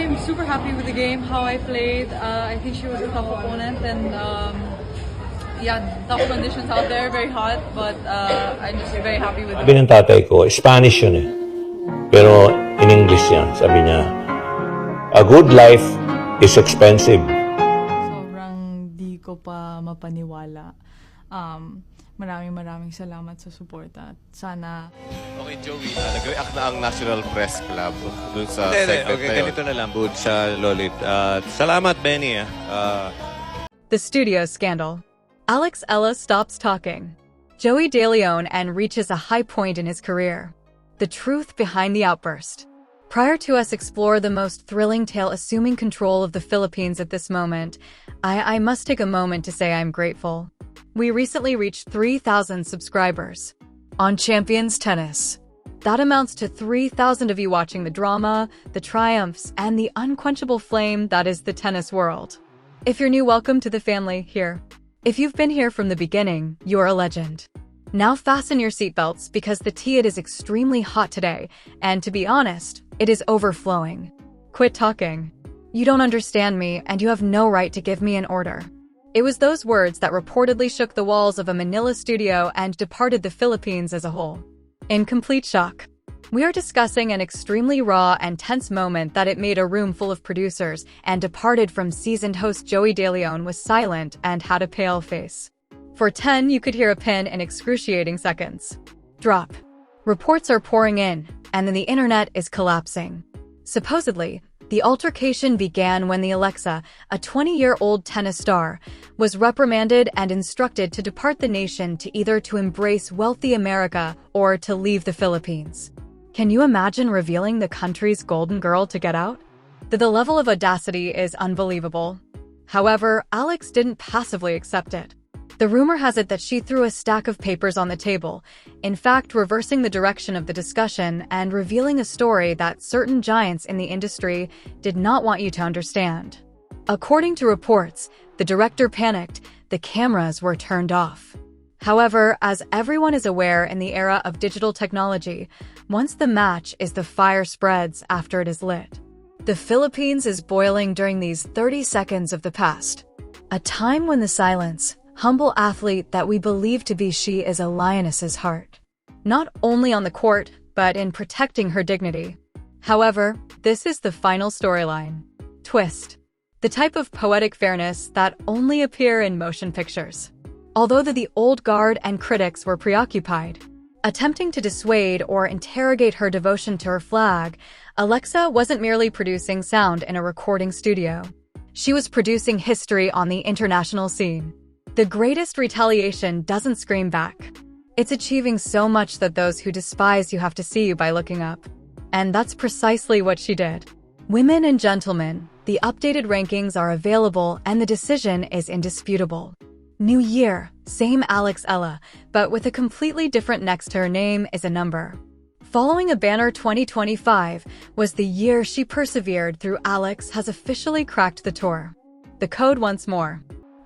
I'm super happy with the game, how I played. I think she was a tough opponent and tough conditions out there, very hot, but I'm just very happy with it. Sabi ng tatay ko, Spanish yun eh. Pero in English yan, sabi niya, a good life is expensive. Sobrang di ko pa mapaniwala. Maraming salamat sa suporta. Sana... Okay, Joey, nag-react na ang National Press Club dun sa segment okay, na yun. ganito na lang, bud sa Lolit. Salamat, Benny. The studio scandal. Alex Eala stops talking. Joey De Leon and reaches a high point in his career. The truth behind the outburst. Prior to us explore the most thrilling tale assuming control of the Philippines at this moment, I must take a moment to say I'm grateful. We recently reached 3,000 subscribers on Champions Tennis. That amounts to 3,000 of you watching the drama, the triumphs, and the unquenchable flame that is the tennis world. If you're new, welcome to the family here. If you've been here from the beginning, you're a legend. Now fasten your seatbelts because the tea is extremely hot today, and to be honest, it is overflowing. Quit talking. You don't understand me, and you have no right to give me an order. It was those words that reportedly shook the walls of a Manila studio and departed the Philippines as a whole. In complete shock. We are discussing an extremely raw and tense moment that it made a room full of producers and departed from seasoned host Joey De Leon was silent and had a pale face. For 10, you could hear a pin in excruciating seconds. Drop. Reports are pouring in, and then the internet is collapsing. Supposedly, the altercation began when the Alexa, a 20-year-old tennis star, was reprimanded and instructed to depart the nation to either to embrace wealthy America or to leave the Philippines. Can you imagine revealing the country's golden girl to get out? The level of audacity is unbelievable. However, Alex didn't passively accept it. The rumor has it that she threw a stack of papers on the table, in fact reversing the direction of the discussion and revealing a story that certain giants in the industry did not want you to understand. According to reports, the director panicked, the cameras were turned off. However, as everyone is aware in the era of digital technology, once the match is the fire spreads after it is lit. The Philippines is boiling during these 30 seconds of the past. A time when the silence, humble athlete that we believe to be she is a lioness's heart. Not only on the court, but in protecting her dignity. However, this is the final storyline. Twist. The type of poetic fairness that only appear in motion pictures. Although the old guard and critics were preoccupied, attempting to dissuade or interrogate her devotion to her flag, Alexa wasn't merely producing sound in a recording studio. She was producing history on the international scene. The greatest retaliation doesn't scream back. It's achieving so much that those who despise you have to see you by looking up. And that's precisely what she did. Women and gentlemen, the updated rankings are available and the decision is indisputable. New year, same Alex Eala, but with a completely different next to her name is a number. Following a banner 2025 was the year she persevered through. Alex has officially cracked the tour. The code once more.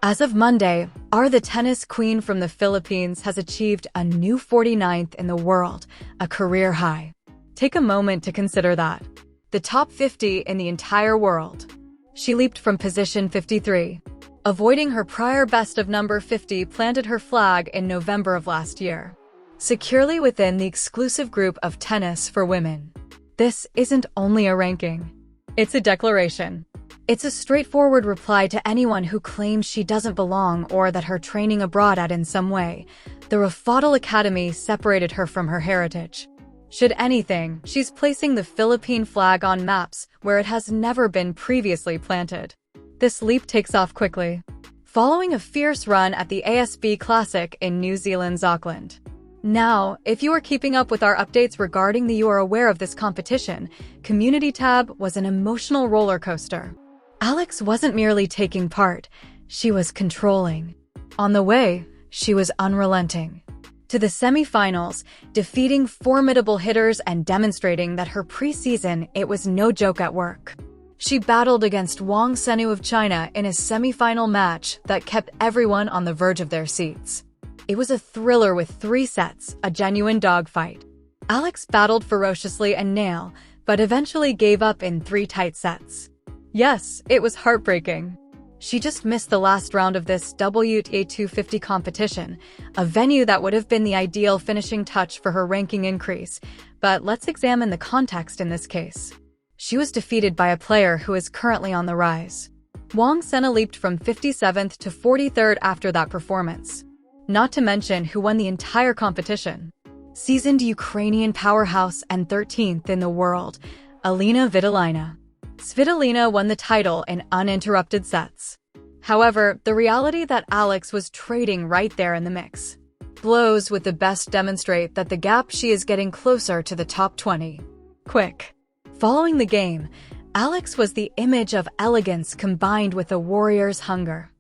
As of Monday, the tennis queen from the Philippines has achieved a new 49th in the world, a career high. Take a moment to consider that. The top 50 in the entire world. She leaped from position 53. Avoiding her prior best of number 50 planted her flag in November of last year. Securely within the exclusive group of tennis for women. This isn't only a ranking. It's a declaration. It's a straightforward reply to anyone who claims she doesn't belong or that her training abroad had in some way. The Rafadal Academy separated her from her heritage. Should anything, she's placing the Philippine flag on maps where it has never been previously planted. This leap takes off quickly. Following a fierce run at the ASB Classic in New Zealand's Auckland. Now, if you are keeping up with our updates regarding you are aware of this competition, Community Tab was an emotional roller coaster. Alex wasn't merely taking part, she was controlling. On the way, she was unrelenting. To the semi-finals, defeating formidable hitters and demonstrating that her preseason it was no joke at work. She battled against Wang Senu of China in a semi-final match that kept everyone on the verge of their seats. It was a thriller with 3 sets, a genuine dogfight. Alex battled ferociously and Nail, but eventually gave up in 3 tight sets. Yes, it was heartbreaking. She just missed the last round of this WTA 250 competition, a venue that would have been the ideal finishing touch for her ranking increase. But let's examine the context in this case. She was defeated by a player who is currently on the rise. Wang Sena leaped from 57th to 43rd after that performance. Not to mention who won the entire competition. Seasoned Ukrainian powerhouse and 13th in the world, Alina Svitolina. Svitolina won the title in uninterrupted sets. However, the reality that Alex was trading right there in the mix. Blows with the best demonstrate that the gap she is getting closer to the top 20. Quick. Following the game, Alex was the image of elegance combined with a warrior's hunger.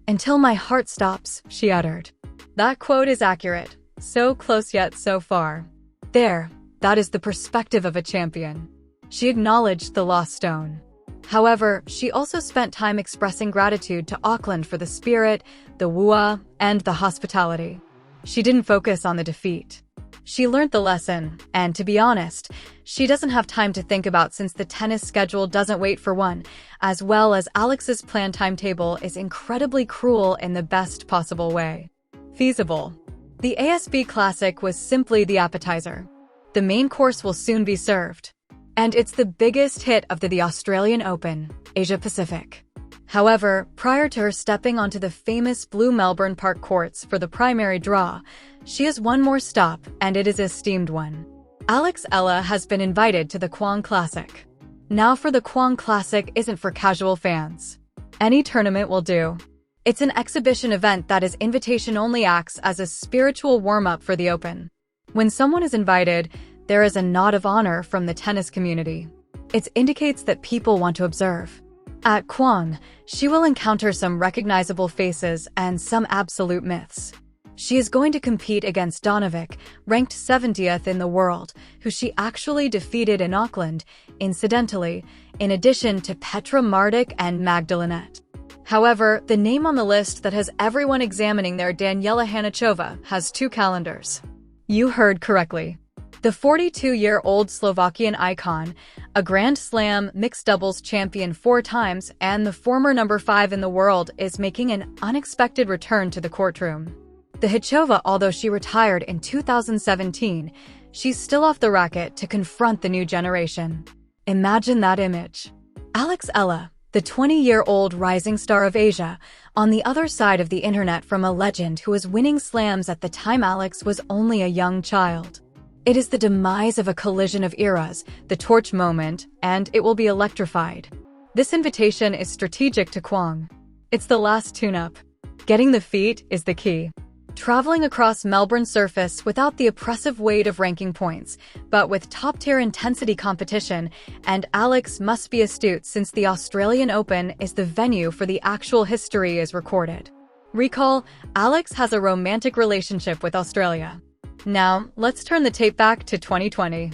"Until my heart stops," she uttered. That quote is accurate. So close yet so far. There, that is the perspective of a champion. She acknowledged the lost stone. However, she also spent time expressing gratitude to Auckland for the spirit, the wua, and the hospitality. She didn't focus on the defeat. She learned the lesson, and to be honest, she doesn't have time to think about since the tennis schedule doesn't wait for one, as well as Alex's planned timetable is incredibly cruel in the best possible way. Feasible. The ASB Classic was simply the appetizer. The main course will soon be served. And it's the biggest hit of the Australian Open, Asia Pacific. However, prior to her stepping onto the famous blue Melbourne Park courts for the primary draw, she has one more stop, and it is a esteemed one. Alex Eala has been invited to the Kwong Classic. Now for the Kwong Classic isn't for casual fans. Any tournament will do. It's an exhibition event that is invitation-only, acts as a spiritual warm-up for the Open. When someone is invited, there is a nod of honor from the tennis community. It indicates that people want to observe. At Kwong, she will encounter some recognizable faces and some absolute myths. She is going to compete against Donovic, ranked 70th in the world, who she actually defeated in Auckland, incidentally, in addition to Petra Martic and Magdalenette. However, the name on the list that has everyone examining their Daniela Hanachova has 2 calendars. You heard correctly. The 42-year-old Slovakian icon, a Grand Slam mixed doubles champion 4 times, and the former number 5 in the world, is making an unexpected return to the courtroom. The Hachova, although she retired in 2017, she's still off the racket to confront the new generation. Imagine that image. Alex Eala, the 20-year-old rising star of Asia, on the other side of the internet from a legend who was winning slams at the time Alex was only a young child. It is the demise of a collision of eras, the torch moment, and it will be electrified. This invitation is strategic to Kwong. It's the last tune-up. Getting the feet is the key. Traveling across Melbourne surface without the oppressive weight of ranking points, but with top-tier intensity competition, and Alex must be astute since the Australian Open is the venue for the actual history is recorded. Recall, Alex has a romantic relationship with Australia. Now, let's turn the tape back to 2020.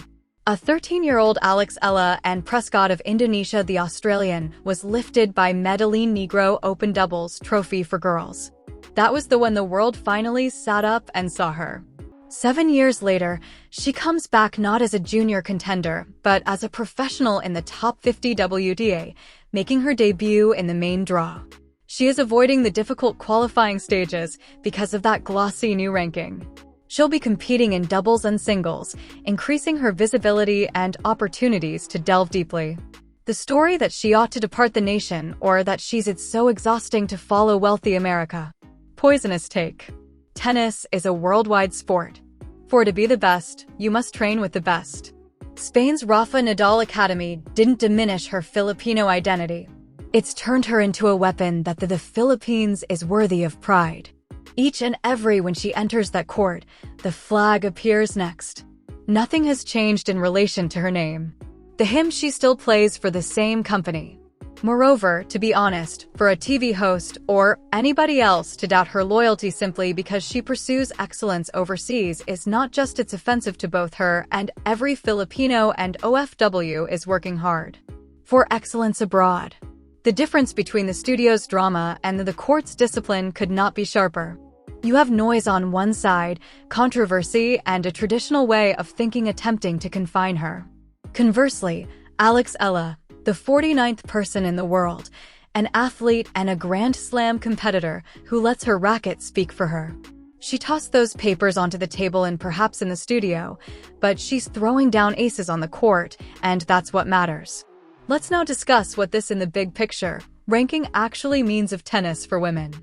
A 13-year-old Alex Eala and Prescott of Indonesia, the Australian, was lifted by Medellin Negro Open Doubles Trophy for girls. That was the when the world finally sat up and saw her. 7 years later, she comes back not as a junior contender, but as a professional in the top 50 WTA, making her debut in the main draw. She is avoiding the difficult qualifying stages because of that glossy new ranking. She'll be competing in doubles and singles, increasing her visibility and opportunities to delve deeply. The story that she ought to depart the nation, or that it's so exhausting to follow wealthy America. Poisonous take. Tennis is a worldwide sport. For to be the best, you must train with the best. Spain's Rafa Nadal Academy didn't diminish her Filipino identity. It's turned her into a weapon that the Philippines is worthy of pride. Each and every when she enters that court, the flag appears next. Nothing has changed in relation to her name. The hymn she still plays for the same company. Moreover, to be honest, for a TV host or anybody else to doubt her loyalty simply because she pursues excellence overseas is not just it's offensive to both her and every Filipino, and OFW is working hard for excellence abroad. The difference between the studio's drama and the court's discipline could not be sharper. You have noise on one side, controversy, and a traditional way of thinking attempting to confine her. Conversely, Alex Eala, the 49th person in the world, an athlete and a Grand Slam competitor who lets her racket speak for her. She tossed those papers onto the table and perhaps in the studio, but she's throwing down aces on the court, and that's what matters. Let's now discuss what this in the big picture ranking actually means of tennis for women.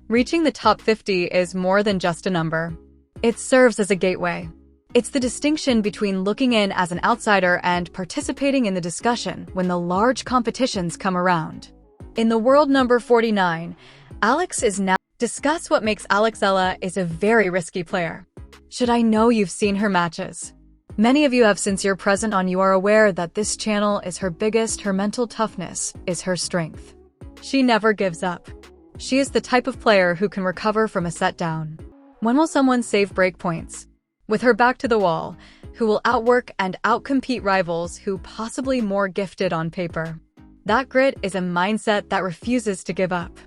Reaching the top 50 is more than just a number. It serves as a gateway. It's the distinction between looking in as an outsider and participating in the discussion when the large competitions come around. In the world number 49, Alex is now discuss what makes Alex Eala is a very risky player. Should I know you've seen her matches? Many of you have since you're present on You are aware that this channel is her biggest, her mental toughness is her strength. She never gives up. She is the type of player who can recover from a set down. When will someone save break points? With her back to the wall, who will outwork and outcompete rivals who possibly more gifted on paper. That grit is a mindset that refuses to give up.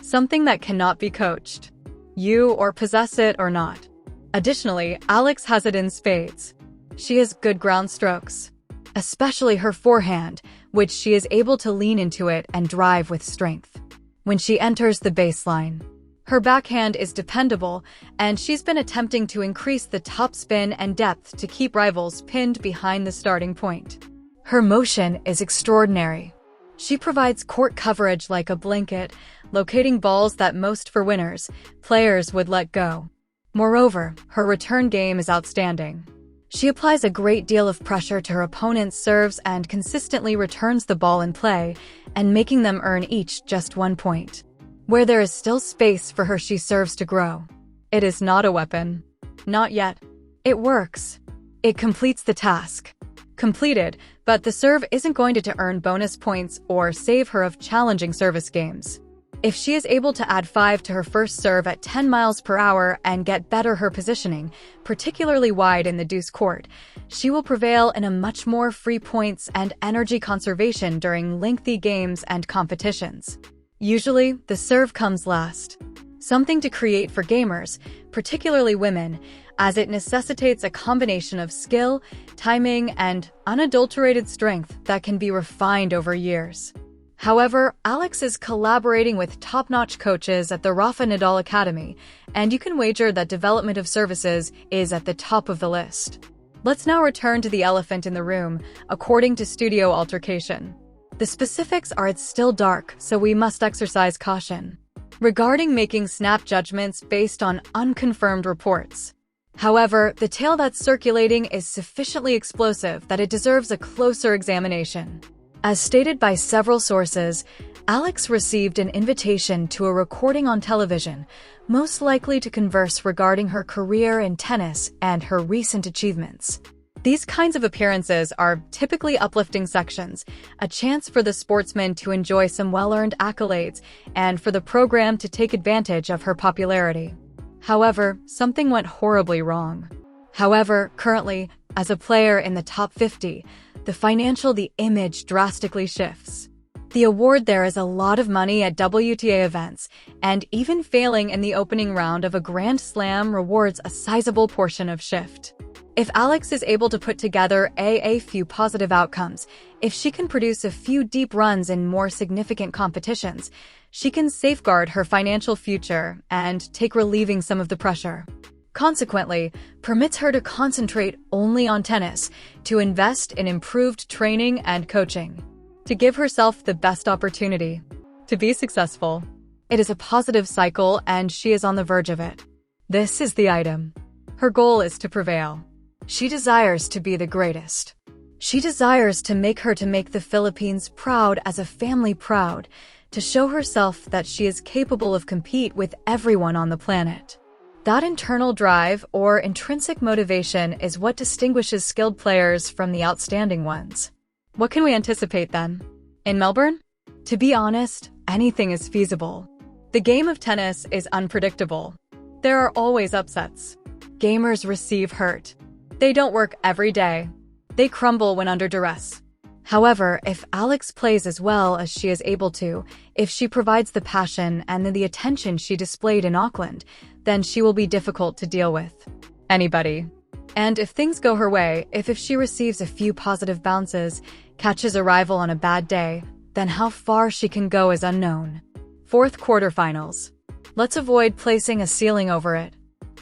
Something that cannot be coached. You or possess it or not. Additionally, Alex has it in spades. She has good ground strokes, especially her forehand, which she is able to lean into it and drive with strength. When she enters the baseline, her backhand is dependable, and she's been attempting to increase the topspin and depth to keep rivals pinned behind the starting point. Her motion is extraordinary. She provides court coverage like a blanket, locating balls that most for winners, players would let go. Moreover, her return game is outstanding. She applies a great deal of pressure to her opponent's serves and consistently returns the ball in play, and making them earn each just 1 point. Where there is still space for her, she serves to grow. It is not a weapon. Not yet. It works. It completes the task. Completed, but the serve isn't going to earn bonus points or save her of challenging service games. If she is able to add 5 to her first serve at 10 miles per hour and get better her positioning, particularly wide in the deuce court, she will prevail in a much more free points and energy conservation during lengthy games and competitions. Usually, the serve comes last. Something to create for gamers, particularly women, as it necessitates a combination of skill, timing, and unadulterated strength that can be refined over years. However, Alex is collaborating with top-notch coaches at the Rafa Nadal Academy, and you can wager that development of services is at the top of the list. Let's now return to the elephant in the room, according to Studio Altercation. The specifics are it's still dark, so we must exercise caution regarding making snap judgments based on unconfirmed reports. However, the tale that's circulating is sufficiently explosive that it deserves a closer examination. As stated by several sources, Alex received an invitation to a recording on television, most likely to converse regarding her career in tennis and her recent achievements. These kinds of appearances are typically uplifting sections, a chance for the sportsman to enjoy some well-earned accolades and for the program to take advantage of her popularity. However, something went horribly wrong. However, currently, as a player in the top 50, the image drastically shifts. The award there is a lot of money at WTA events, and even failing in the opening round of a Grand Slam rewards a sizable portion of shift. If Alex is able to put together a few positive outcomes, if she can produce a few deep runs in more significant competitions, she can safeguard her financial future and take relieving some of the pressure. Consequently, permits her to concentrate only on tennis, to invest in improved training and coaching, to give herself the best opportunity to be successful. It is a positive cycle and she is on the verge of it. This is the item. Her goal is to prevail. She desires to be the greatest. She desires to make the Philippines proud, as a family proud, to show herself that she is capable of compete with everyone on the planet. That internal drive or intrinsic motivation is what distinguishes skilled players from the outstanding ones. What can we anticipate then? In Melbourne? To be honest, anything is feasible. The game of tennis is unpredictable. There are always upsets. Gamers receive hurt. They don't work every day. They crumble when under duress. However, if Alex plays as well as she is able to, if she provides the passion and the attention she displayed in Auckland, then she will be difficult to deal with. Anybody. And if things go her way, if she receives a few positive bounces, catches a rival on a bad day, then how far she can go is unknown. Fourth quarterfinals. Let's avoid placing a ceiling over it.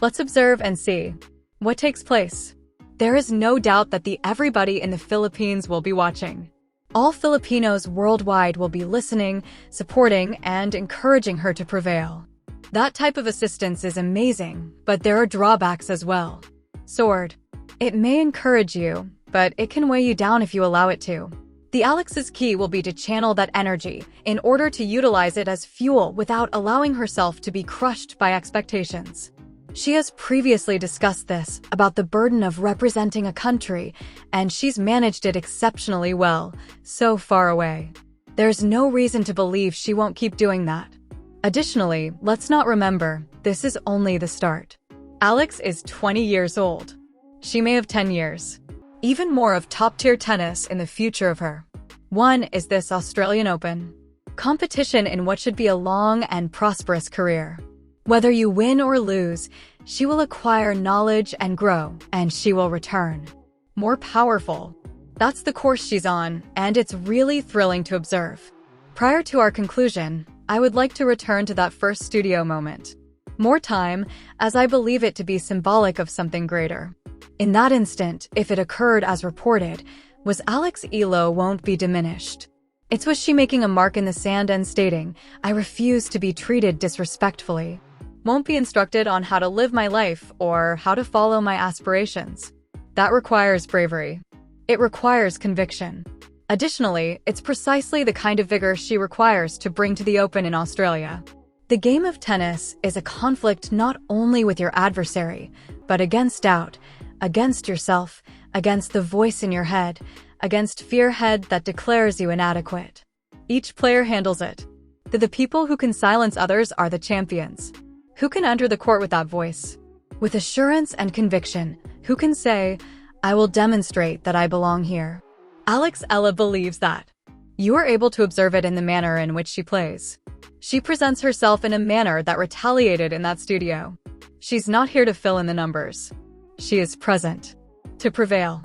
Let's observe and see what takes place. There is no doubt that everybody in the Philippines will be watching. All Filipinos worldwide will be listening, supporting, and encouraging her to prevail. That type of assistance is amazing, but there are drawbacks as well. Sword. It may encourage you, but it can weigh you down if you allow it to. The Alex's key will be to channel that energy in order to utilize it as fuel without allowing herself to be crushed by expectations. She has previously discussed this, about the burden of representing a country, and she's managed it exceptionally well, so far away. There's no reason to believe she won't keep doing that. Additionally, let's not remember, this is only the start. Alex is 20 years old. She may have 10 years. Even more of top-tier tennis in the future of her. One is this Australian Open. Competition in what should be a long and prosperous career. Whether you win or lose, she will acquire knowledge and grow, and she will return. More powerful. That's the course she's on, and it's really thrilling to observe. Prior to our conclusion, I would like to return to that first studio moment. More time, as I believe it to be symbolic of something greater. In that instant, if it occurred as reported, was Alex Eala won't be diminished. It was she making a mark in the sand and stating, I refuse to be treated disrespectfully. Won't be instructed on how to live my life or how to follow my aspirations. That requires bravery. It requires conviction. Additionally, it's precisely the kind of vigor she requires to bring to the Open in Australia. The game of tennis is a conflict not only with your adversary, but against doubt, against yourself, against the voice in your head, against fear-head that declares you inadequate. Each player handles it. The people who can silence others are the champions. Who can enter the court with that voice? With assurance and conviction, who can say, I will demonstrate that I belong here. Alex Eala believes that. You are able to observe it in the manner in which she plays. She presents herself in a manner that retaliated in that studio. She's not here to fill in the numbers. She is present. To prevail.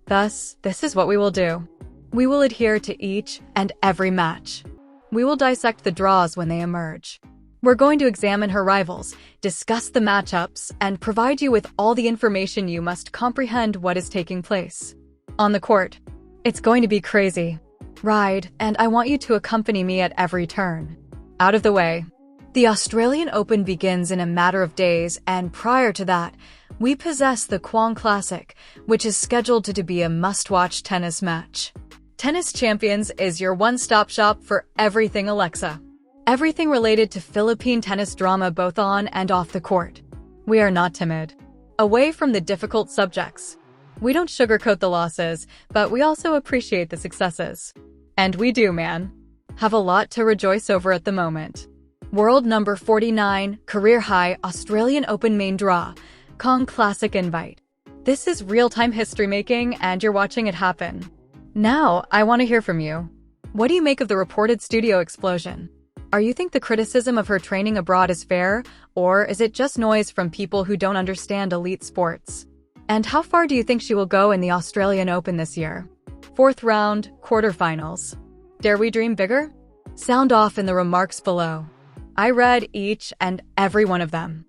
Thus, this is what we will do. We will adhere to each and every match. We will dissect the draws when they emerge. We're going to examine her rivals, discuss the matchups, and provide you with all the information you must comprehend what is taking place. On the court, it's going to be crazy. Ride, and I want you to accompany me at every turn. Out of the way. The Australian Open begins in a matter of days, and prior to that, we possess the Kwong Classic, which is scheduled to be a must-watch tennis match. Tennis Champions is your one-stop shop for everything Alexa. Everything related to Philippine tennis drama both on and off the court. We are not timid. Away from the difficult subjects. We don't sugarcoat the losses, but we also appreciate the successes. And we do, man. Have a lot to rejoice over at the moment. World number 49, career high, Australian Open main draw, Kwong Classic invite. This is real-time history making, and you're watching it happen. Now, I want to hear from you. What do you make of the reported studio explosion? Are you think the criticism of her training abroad is fair, or is it just noise from people who don't understand elite sports? And how far do you think she will go in the Australian Open this year? Fourth round, quarterfinals. Dare we dream bigger? Sound off in the remarks below. I read each and every one of them.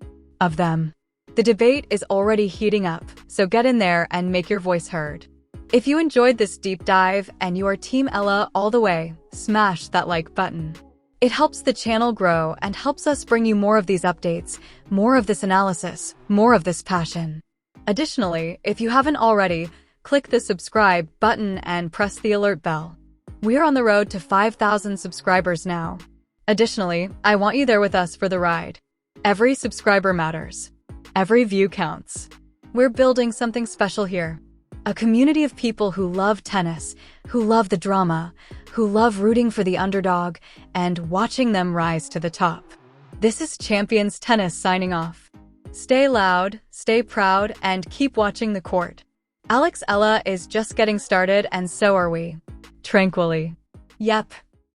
The debate is already heating up, so get in there and make your voice heard. If you enjoyed this deep dive and you are Team Eala all the way, smash that like button. It helps the channel grow and helps us bring you more of these updates, more of this analysis, more of this passion. Additionally, if you haven't already, click the subscribe button and press the alert bell. We are on the road to 5,000 subscribers now. Additionally, I want you there with us for the ride. Every subscriber matters. Every view counts. We're building something special here. A community of people who love tennis, who love the drama, who love rooting for the underdog, and watching them rise to the top. This is Champions Tennis signing off. Stay loud, stay proud, and keep watching the court. Alex Eala is just getting started, and so are we. Tranquilly. Yep,